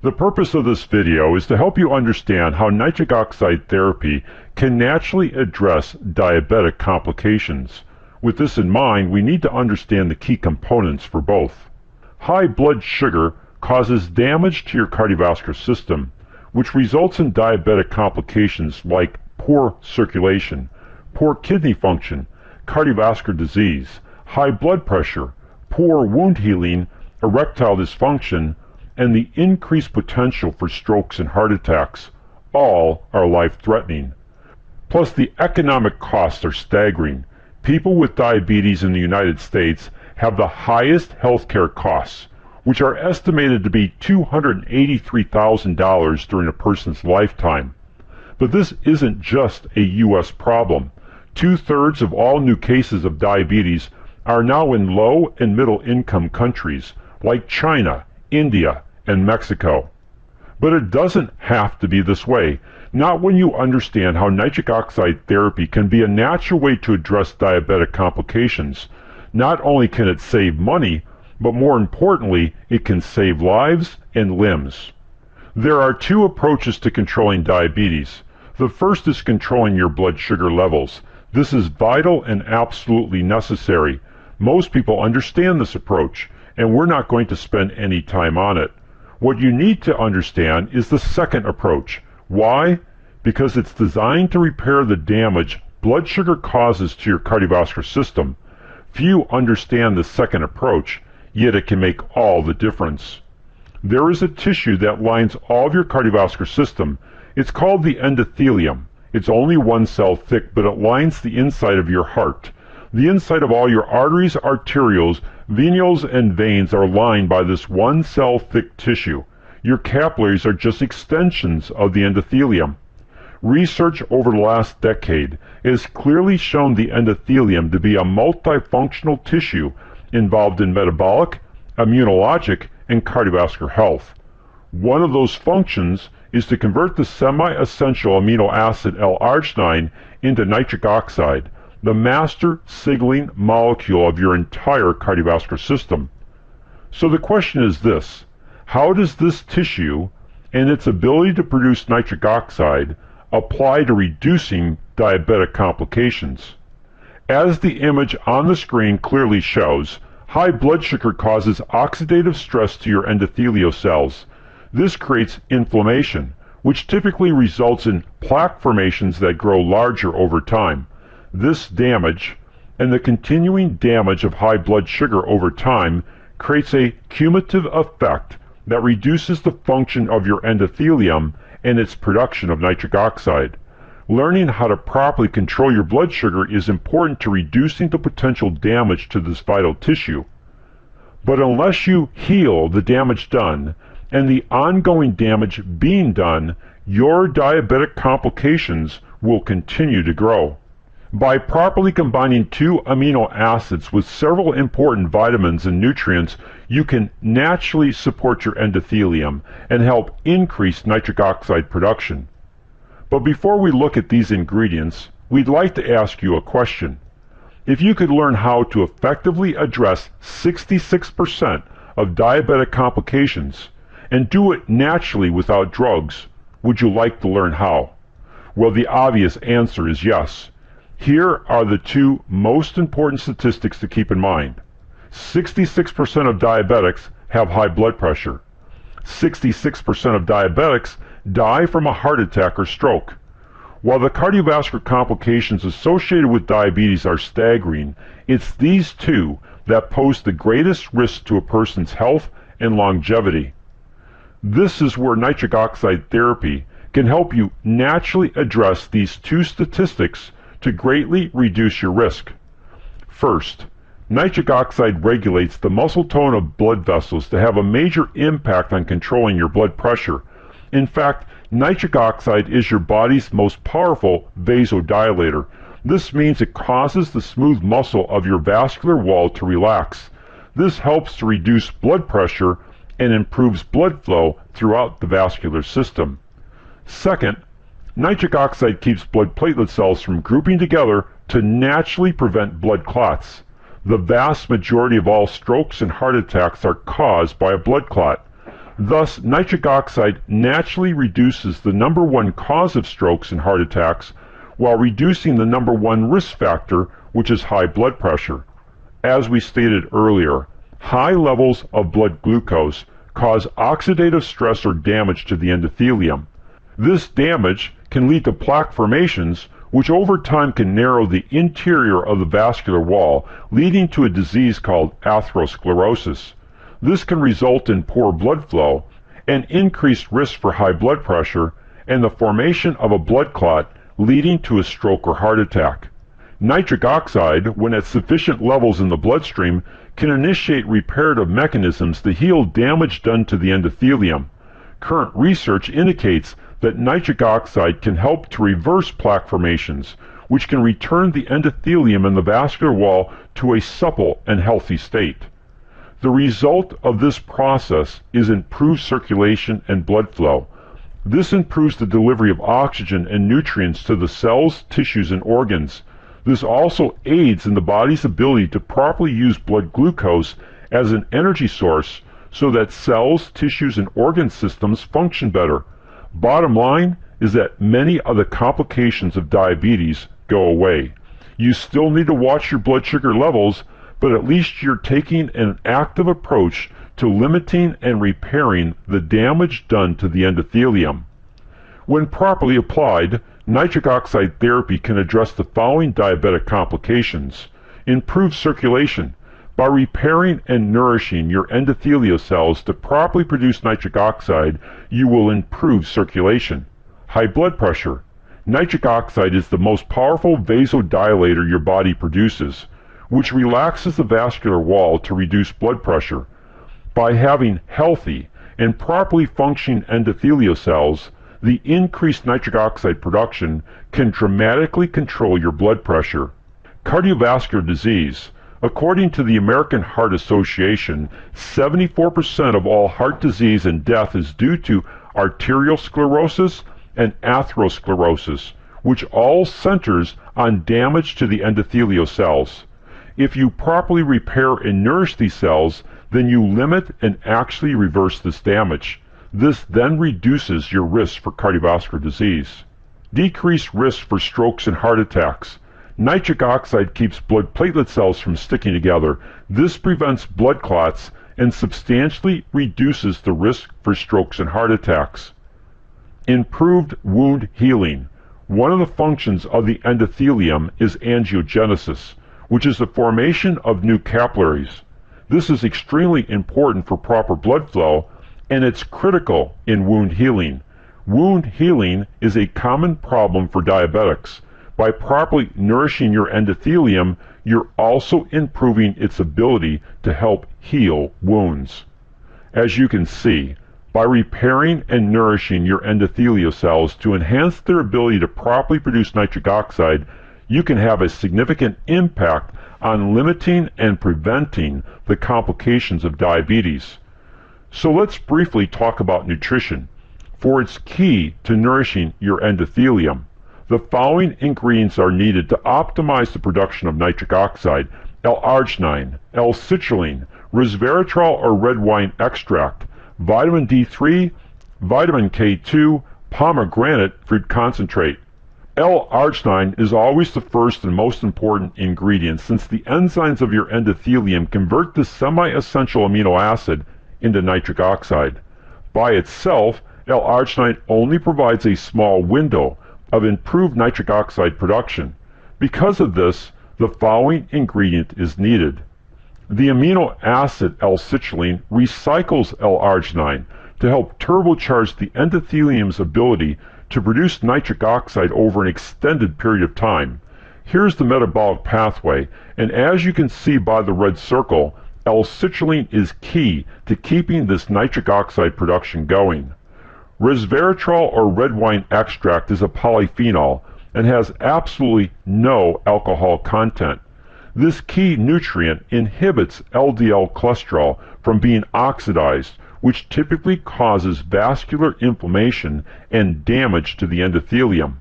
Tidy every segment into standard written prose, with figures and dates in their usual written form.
The purpose of this video is to help you understand how nitric oxide therapy can naturally address diabetic complications. With this in mind, we need to understand the key components for both. High blood sugar causes damage to your cardiovascular system, which results in diabetic complications like poor circulation, poor kidney function, cardiovascular disease, high blood pressure, poor wound healing, erectile dysfunction, and the increased potential for strokes and heart attacks. All are life-threatening. Plus, the economic costs are staggering. People with diabetes in the United States have the highest healthcare costs, which are estimated to be $283,000 during a person's lifetime. But this isn't just a U.S. problem. 2/3 of all new cases of diabetes are now in low and middle income countries like China, India, and Mexico. But it doesn't have to be this way, not when you understand how nitric oxide therapy can be a natural way to address diabetic complications. Not only can it save money, but more importantly, it can save lives and limbs. There are two approaches to controlling diabetes. The first is controlling your blood sugar levels. This is vital and absolutely necessary. Most people understand this approach, and we're not going to spend any time on it. What you need to understand is the second approach. Why? Because it's designed to repair the damage blood sugar causes to your cardiovascular system. Few understand the second approach, yet it can make all the difference. There is a tissue that lines all of your cardiovascular system. It's called the endothelium. It's only one cell thick, but it lines the inside of your heart. The inside of all your arteries, arterioles, venules, and veins are lined by this one cell thick tissue. Your capillaries are just extensions of the endothelium. Research over the last decade has clearly shown the endothelium to be a multifunctional tissue involved in metabolic, immunologic, and cardiovascular health. One of those functions is to convert the semi-essential amino acid L-arginine into nitric oxide, the master signaling molecule of your entire cardiovascular system. So the question is this: how does this tissue and its ability to produce nitric oxide apply to reducing diabetic complications? As the image on the screen clearly shows, high blood sugar causes oxidative stress to your endothelial cells. This creates inflammation, which typically results in plaque formations that grow larger over time. This damage, and the continuing damage of high blood sugar over time, creates a cumulative effect that reduces the function of your endothelium and its production of nitric oxide. Learning how to properly control your blood sugar is important to reducing the potential damage to this vital tissue. But unless you heal the damage done, and the ongoing damage being done, your diabetic complications will continue to grow. By properly combining two amino acids with several important vitamins and nutrients, you can naturally support your endothelium and help increase nitric oxide production. But before we look at these ingredients, we'd like to ask you a question. If you could learn how to effectively address 66% of diabetic complications, and do it naturally without drugs, would you like to learn how? Well, the obvious answer is yes. Here are the two most important statistics to keep in mind. 66% of diabetics have high blood pressure. 66% of diabetics die from a heart attack or stroke. While the cardiovascular complications associated with diabetes are staggering, it's these two that pose the greatest risk to a person's health and longevity. This is where nitric oxide therapy can help you naturally address these two statistics to greatly reduce your risk. First, nitric oxide regulates the muscle tone of blood vessels to have a major impact on controlling your blood pressure. In fact, nitric oxide is your body's most powerful vasodilator. This means it causes the smooth muscle of your vascular wall to relax. This helps to reduce blood pressure and improves blood flow throughout the vascular system. Second, nitric oxide keeps blood platelet cells from grouping together to naturally prevent blood clots. The vast majority of all strokes and heart attacks are caused by a blood clot. Thus, nitric oxide naturally reduces the number one cause of strokes and heart attacks while reducing the number one risk factor, which is high blood pressure. As we stated earlier, high levels of blood glucose cause oxidative stress or damage to the endothelium. This damage can lead to plaque formations, which over time can narrow the interior of the vascular wall, leading to a disease called atherosclerosis. This can result in poor blood flow, an increased risk for high blood pressure, and the formation of a blood clot, leading to a stroke or heart attack. Nitric oxide, when at sufficient levels in the bloodstream, can initiate reparative mechanisms to heal damage done to the endothelium. Current research indicates that nitric oxide can help to reverse plaque formations, which can return the endothelium in the vascular wall to a supple and healthy state. The result of this process is improved circulation and blood flow. This improves the delivery of oxygen and nutrients to the cells, tissues, and organs. This also aids in the body's ability to properly use blood glucose as an energy source so that cells, tissues, and organ systems function better. Bottom line is that many of the complications of diabetes go away. You still need to watch your blood sugar levels, but at least you're taking an active approach to limiting and repairing the damage done to the endothelium. When properly applied, nitric oxide therapy can address the following diabetic complications. Improve circulation. By repairing and nourishing your endothelial cells to properly produce nitric oxide, you will improve circulation. High blood pressure. Nitric oxide is the most powerful vasodilator your body produces, which relaxes the vascular wall to reduce blood pressure. By having healthy and properly functioning endothelial cells, the increased nitric oxide production can dramatically control your blood pressure. Cardiovascular disease. According to the American Heart Association, 74% of all heart disease and death is due to arterial sclerosis and atherosclerosis, which all centers on damage to the endothelial cells. If you properly repair and nourish these cells, then you limit and actually reverse this damage. This then reduces your risk for cardiovascular disease. Decreased risk for strokes and heart attacks. Nitric oxide keeps blood platelet cells from sticking together. This prevents blood clots and substantially reduces the risk for strokes and heart attacks. Improved wound healing. One of the functions of the endothelium is angiogenesis, which is the formation of new capillaries. This is extremely important for proper blood flow, and it's critical in wound healing. Wound healing is a common problem for diabetics. By properly nourishing your endothelium, you're also improving its ability to help heal wounds. As you can see, by repairing and nourishing your endothelial cells to enhance their ability to properly produce nitric oxide, you can have a significant impact on limiting and preventing the complications of diabetes. So let's briefly talk about nutrition, for it's key to nourishing your endothelium. The following ingredients are needed to optimize the production of nitric oxide: L-arginine, L-citrulline, resveratrol or red wine extract, vitamin D3, vitamin K2, pomegranate fruit concentrate. L-arginine is always the first and most important ingredient, since the enzymes of your endothelium convert this semi-essential amino acid into nitric oxide. By itself, L-arginine only provides a small window of improved nitric oxide production. Because of this, the following ingredient is needed. The amino acid L-citrulline recycles L-arginine to help turbocharge the endothelium's ability to produce nitric oxide over an extended period of time. Here's the metabolic pathway, and as you can see by the red circle, L-citrulline is key to keeping this nitric oxide production going. Resveratrol or red wine extract is a polyphenol and has absolutely no alcohol content. This key nutrient inhibits LDL cholesterol from being oxidized, which typically causes vascular inflammation and damage to the endothelium.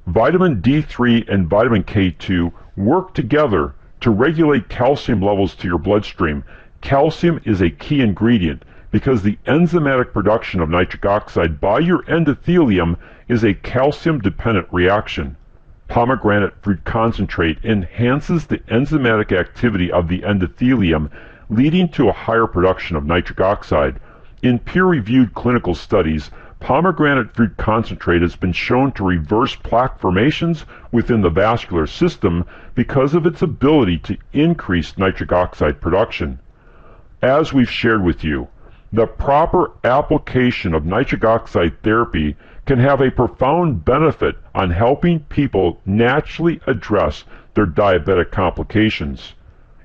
Vitamin D3 and vitamin K2 work together to regulate calcium levels to your bloodstream. Calcium is a key ingredient. because the enzymatic production of nitric oxide by your endothelium is a calcium-dependent reaction. Pomegranate fruit concentrate enhances the enzymatic activity of the endothelium, leading to a higher production of nitric oxide. In peer-reviewed clinical studies, pomegranate fruit concentrate has been shown to reverse plaque formations within the vascular system because of its ability to increase nitric oxide production. As we've shared with you, the proper application of nitric oxide therapy can have a profound benefit on helping people naturally address their diabetic complications.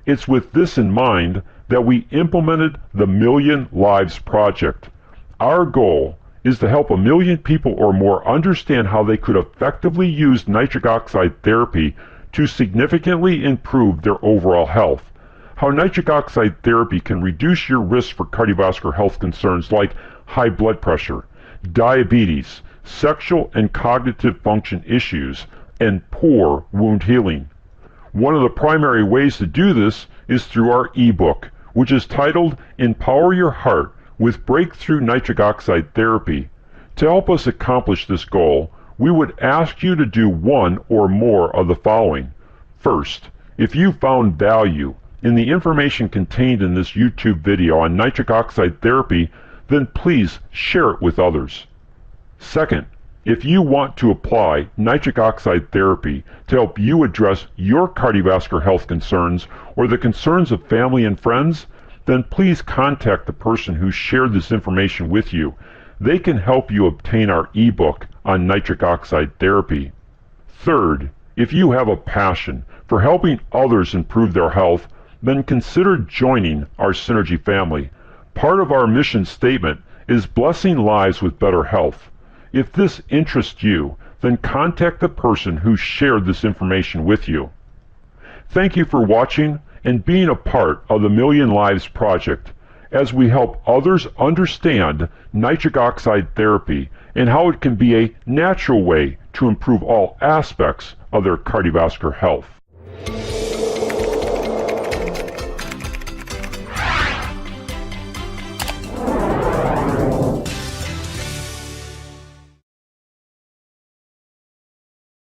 It's with this in mind that we implemented the Million Lives Project. Our goal is to help 1 million people or more understand how they could effectively use nitric oxide therapy to significantly improve their overall health. How nitric oxide therapy can reduce your risk for cardiovascular health concerns like high blood pressure, diabetes, sexual and cognitive function issues, and poor wound healing. One of the primary ways to do this is through our ebook, which is titled Empower Your Heart with Breakthrough Nitric Oxide Therapy. To help us accomplish this goal, we would ask you to do one or more of the following. First, if you found value in the information contained in this YouTube video on nitric oxide therapy, then please share it with others. Second, if you want to apply nitric oxide therapy to help you address your cardiovascular health concerns or the concerns of family and friends, then please contact the person who shared this information with you. They can help you obtain our ebook on nitric oxide therapy. Third, if you have a passion for helping others improve their health, then consider joining our Synergy family. Part of our mission statement is blessing lives with better health. If this interests you, then contact the person who shared this information with you. Thank you for watching and being a part of the Million Lives Project as we help others understand nitric oxide therapy and how it can be a natural way to improve all aspects of their cardiovascular health.